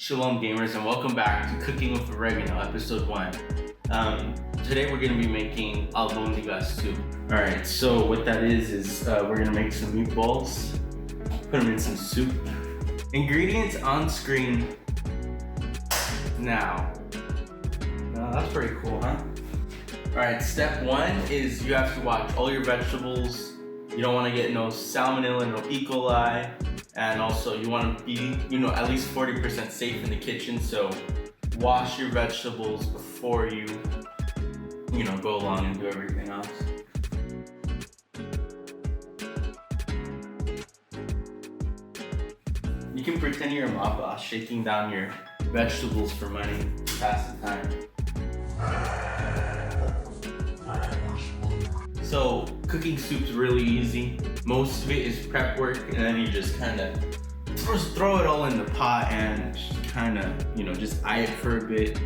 Shalom gamers, and welcome back to Cooking with Oregano, episode 1. Today we're going to be making albondigas soup. Alright, so what that is we're going to make some meatballs, put them in some soup. Ingredients on screen now. That's pretty cool, huh? Alright, step 1 is you have to wash all your vegetables. You don't want to get no salmonella, no E. coli. And also you want to be, at least 40% safe in the kitchen. So wash your vegetables before you, go along and do everything else. You can pretend you're a mob boss shaking down your vegetables for money to pass the time. So cooking soup's really easy. Most of it is prep work, and then you just kind of throw it all in the pot and kind of, just eye it for a bit.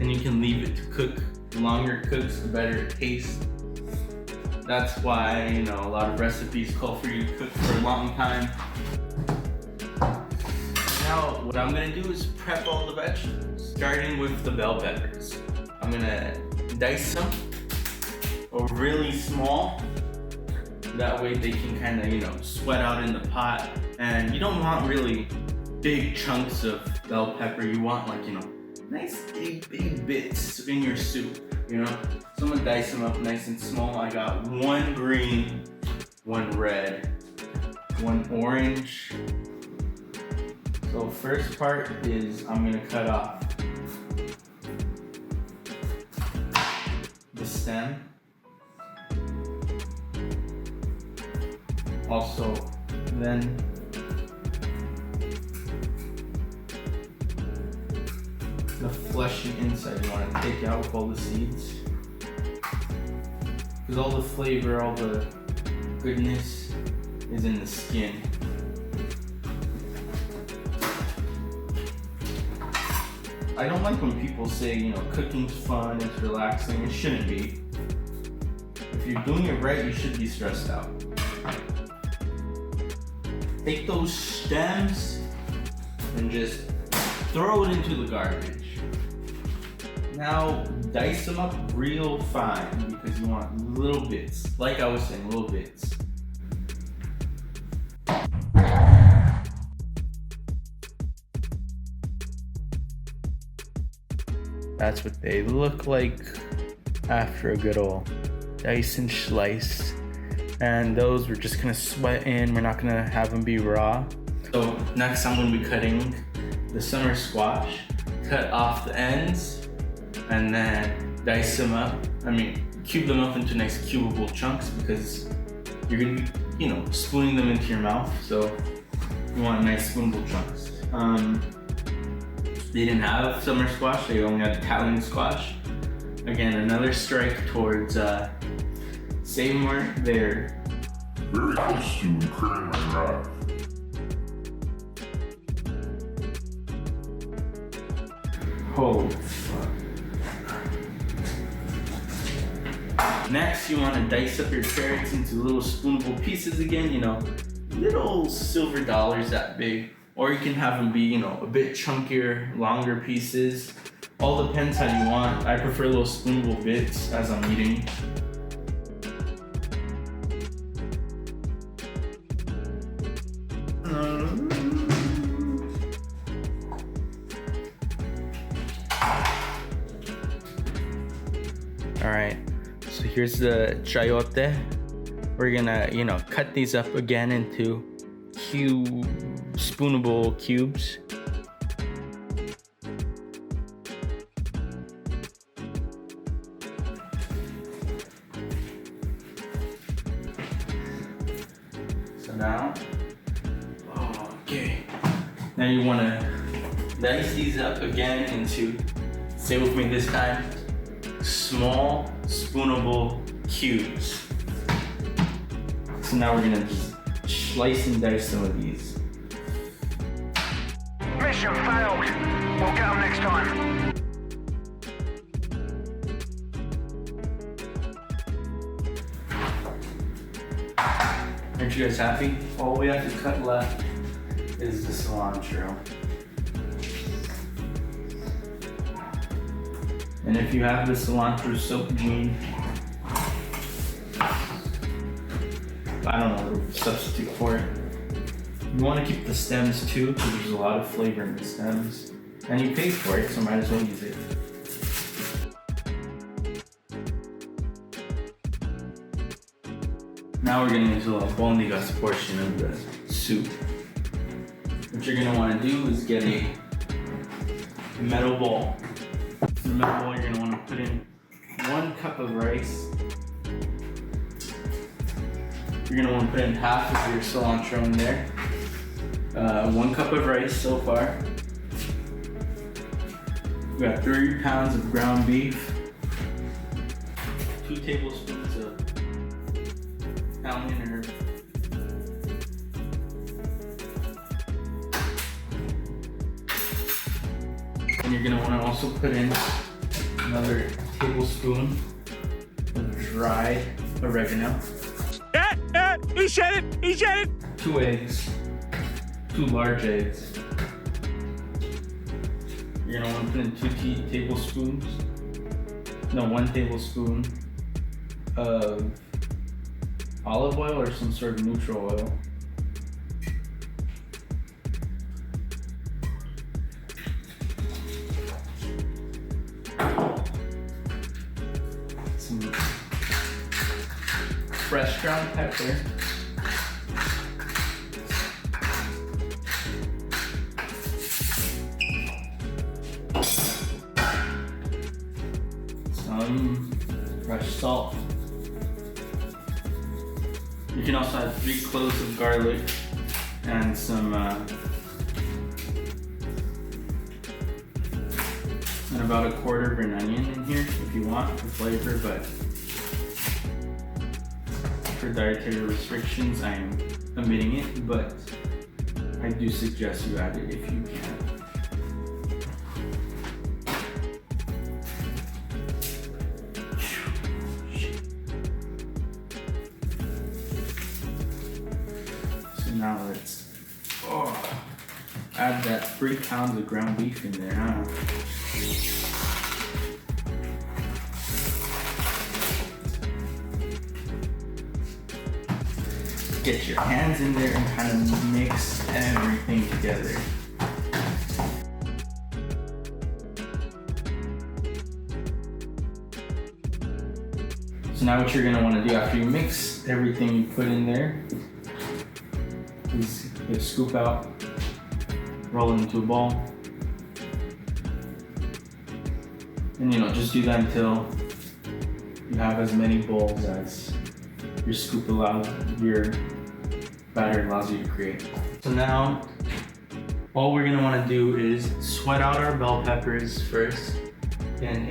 And you can leave it to cook. The longer it cooks, the better it tastes. That's why, a lot of recipes call for you to cook for a long time. Now, what I'm gonna do is prep all the vegetables, starting with the bell peppers. I'm gonna dice them really small. That way they can kind of, sweat out in the pot. And you don't want really big chunks of bell pepper. You want nice big bits in your soup, So I'm gonna dice them up nice and small. I got 1 green, 1 red, 1 orange. So first part is I'm gonna cut off the stem. Also, then the fleshy inside you want to take out with all the seeds, because all the flavor, all the goodness is in the skin. I don't like when people say, cooking's fun, it's relaxing. It shouldn't be. If you're doing it right, you should be stressed out. Take those stems and just throw it into the garbage. Now dice them up real fine because you want little bits. Like I was saying, little bits. That's what they look like after a good old dice and slice. And those we're just gonna sweat in. We're not gonna have them be raw. So next I'm gonna be cutting the summer squash. Cut off the ends and then dice them up. Cube them up into nice cubable chunks because you're gonna be, spooning them into your mouth. So you want nice spoonable chunks. They didn't have summer squash, they only had Italian squash. Again, another strike towards saving more. They're very close to creating my knife. Holy fuck. Next, you want to dice up your carrots into little spoonable pieces again, little silver dollars that big. Or you can have them be, a bit chunkier, longer pieces. All depends how you want. I prefer little spoonable bits as I'm eating. Alright, so here's the chayote. We're gonna, cut these up again into spoonable cubes. So now, now you want to dice these up again into, stay with me this time, small spoonable cubes. So now we're gonna just slice and dice some of these. Mission failed. We'll get them next time. Aren't you guys happy? All we have to cut left is the cilantro. And if you have the cilantro soap gene, I don't know the substitute for it. You want to keep the stems too, because there's a lot of flavor in the stems. And you paid for it, so might as well use it. Now we're getting into the albondigas portion of the soup. What you're gonna want to do is get a metal bowl. In the metal bowl, you're gonna want to put in 1 cup of rice. You're gonna want to put in half of your cilantro in there. 1 cup of rice so far. We got 3 pounds of ground beef. 2 tablespoons of Italian herb. And you're gonna want to also put in another tablespoon of dried oregano. He said it! He said it! 2 eggs, 2 large eggs. You're gonna want to put in 2 tablespoons. No, 1 tablespoon of olive oil or some sort of neutral oil. Some fresh ground pepper. Some fresh salt. You can also add 3 cloves of garlic and some and about 1/4 of an onion in here if you want for flavor, but for dietary restrictions I am omitting it, but I do suggest you add it if you can. Now let's add that 3 pounds of ground beef in there, huh? Get your hands in there and kind of mix everything together. So now what you're gonna want to do after you mix everything you put in there is you scoop out, roll it into a ball, and just do that until you have as many bowls as your scoop allows, your batter allows you to create. So now, all we're gonna want to do is sweat out our bell peppers first in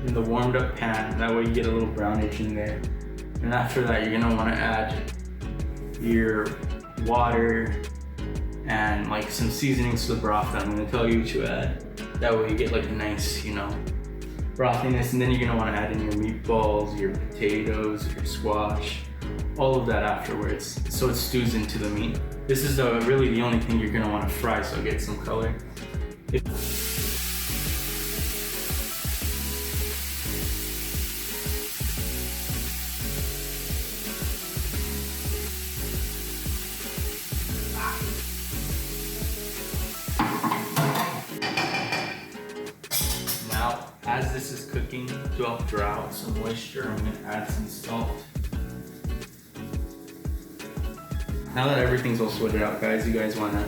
the warmed up pan. That way you get a little brownage in there, and after that you're gonna want to add your water and like some seasonings to the broth that I'm going to tell you to add. That way you get like a nice, brothiness, and then you're going to want to add in your meatballs, your potatoes, your squash, all of that afterwards, so it stews into the meat. This is really the only thing you're going to want to fry, so get some color. Now, as this is cooking, to help draw out some moisture, I'm going to add some salt. Now that everything's all sweated out, guys, you guys want to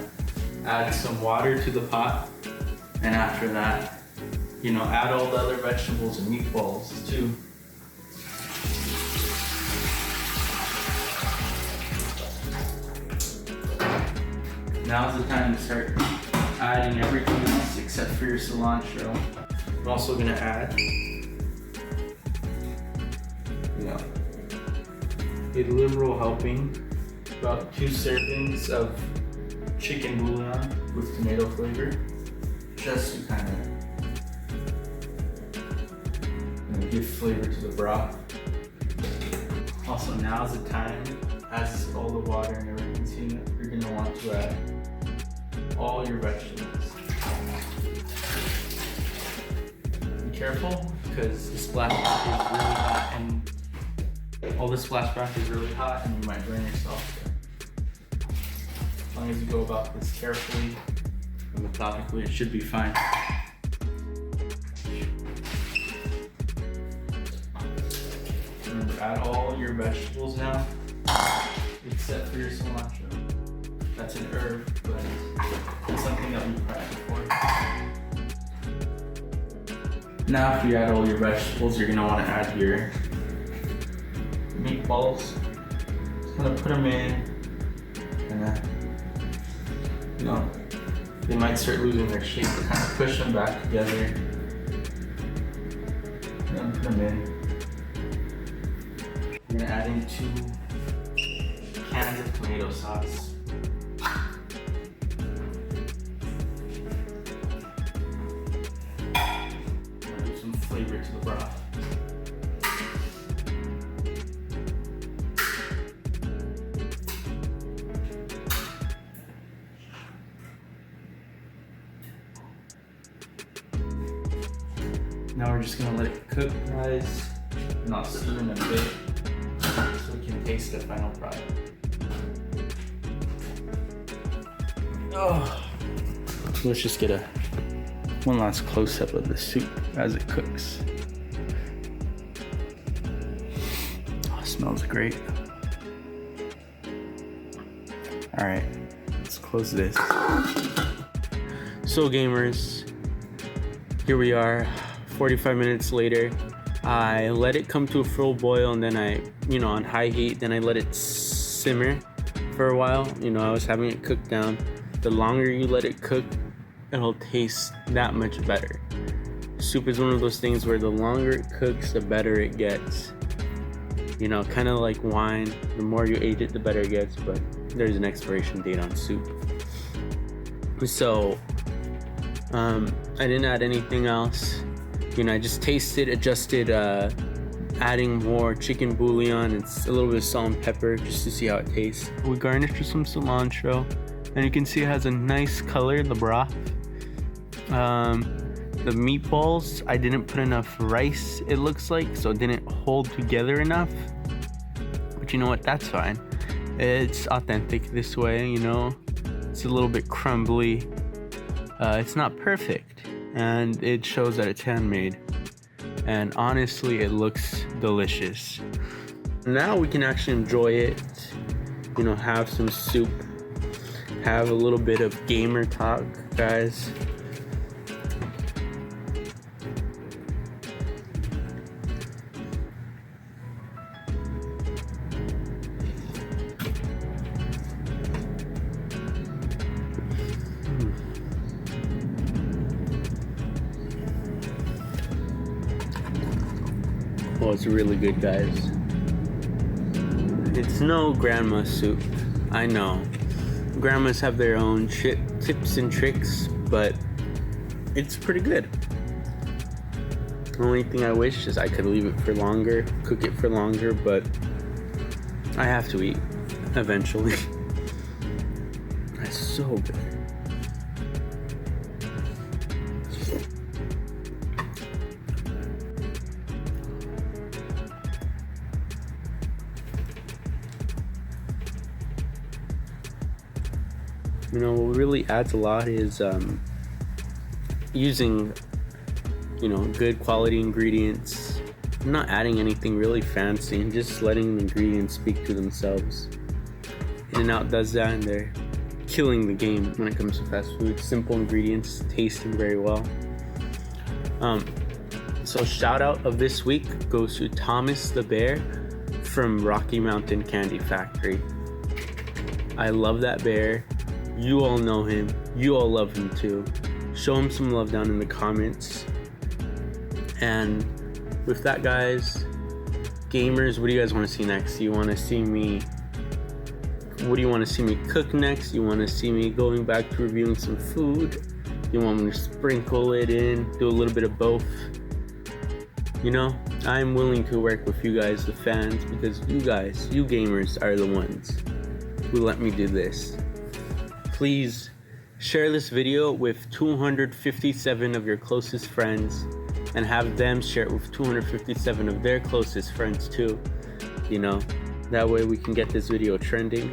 add some water to the pot, and after that, add all the other vegetables and meatballs too. Now's the time to start adding everything else except for your cilantro. I'm also gonna add, a liberal helping, about 2 servings of chicken bouillon with tomato flavor, just to kind of give flavor to the broth. Also, now's the time, as all the water and everything's heating up, you're gonna want to add all your vegetables. Be careful, because the splashback is really hot, and all the splashback is really hot, and you might burn yourself. As long as you go about this carefully and methodically, it should be fine. Remember, add all your vegetables now, except for your cilantro. That's an herb, but it's something that we fried before. Now, after you add all your vegetables, you're gonna want to add your meatballs. Just gonna put them in, and you know, they might start losing their shape. Kind of push them back together, and then put them in. You're gonna add in 2 cans of tomato sauce. Give some flavor to the broth. Now we're just gonna let it cook, guys, and I'll see you in a bit so we can taste the final product. Oh, let's just get one last close-up of the soup as it cooks. Oh, it smells great. All right, let's close this. So gamers, here we are, 45 minutes later. I let it come to a full boil, and then I, on high heat, then I let it simmer for a while. I was having it cook down. The longer you let it cook, it'll taste that much better. Soup is one of those things where the longer it cooks, the better it gets. Kind of like wine. The more you age it, the better it gets, but there's an expiration date on soup. So, I didn't add anything else. I just tasted, adjusted, adding more chicken bouillon and a little bit of salt and pepper just to see how it tastes. We garnished with some cilantro, and you can see it has a nice color, the broth. The meatballs, I didn't put enough rice, it looks like, so it didn't hold together enough. But you know what, that's fine. It's authentic this way, It's a little bit crumbly. It's not perfect, and it shows that it's handmade. And honestly, it looks delicious. Now we can actually enjoy it, have some soup, have a little bit of gamer talk, guys. Oh, it's really good, guys. It's no grandma's soup. I know. Grandmas have their own tips and tricks, but it's pretty good. The only thing I wish is I could leave it for longer, cook it for longer, but I have to eat eventually. That's so good. What really adds a lot is using, good quality ingredients. I'm not adding anything really fancy and just letting the ingredients speak to themselves. In-N-Out does that, and they're killing the game when it comes to fast food. Simple ingredients, tasting very well. So shout out of this week goes to Thomas the Bear from Rocky Mountain Candy Factory. I love that bear. You all know him. You all love him too. Show him some love down in the comments. And with that, guys, gamers, what do you guys want to see next? What do you want to see me cook next? You want to see me going back to reviewing some food? You want me to sprinkle it in, do a little bit of both? I'm willing to work with you guys, the fans, because you guys, you gamers, are the ones who let me do this. Please share this video with 257 of your closest friends. and have them share it with 257 of their closest friends too. You know, that way we can get this video trending